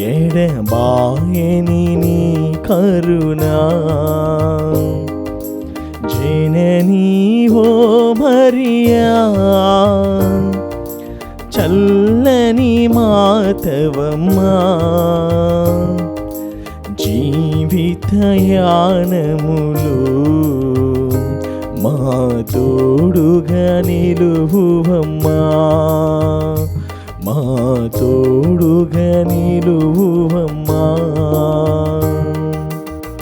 ఎడబాయని నీ కరుణా. జననీ ఓ మరియా, చల్లని మాతవమ్మా, జీవితయానములో మా తోడుగా నిలువువమ్మా, మా తోడుగా నిలువువమ్మా.